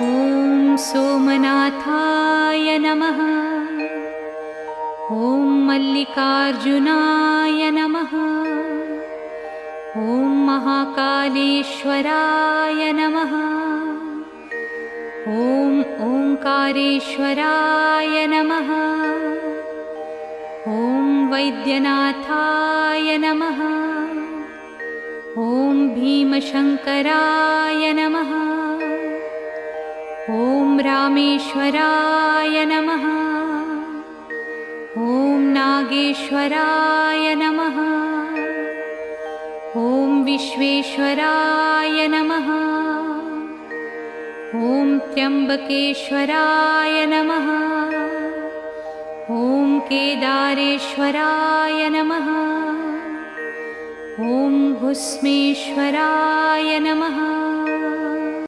ॐ सोमनाथाय नमः। ॐ मल्लिकार्जुनाय नमः। ॐ महाकालेश्वराय नमः। ॐ ओंकारेश्वराय नमः। ॐ वैद्यनाथाय नमः। ॐ भीमशंकराय नमः। ॐ रामेश्वराय नमः। ॐ नागेश्वराय नमः। ॐ विश्वेश्वराय नमः। ॐ त्र्यंबकेश्वराय नमः। ॐ केदारेश्वराय नमः। ॐ भुस्मेश्वराय नमः।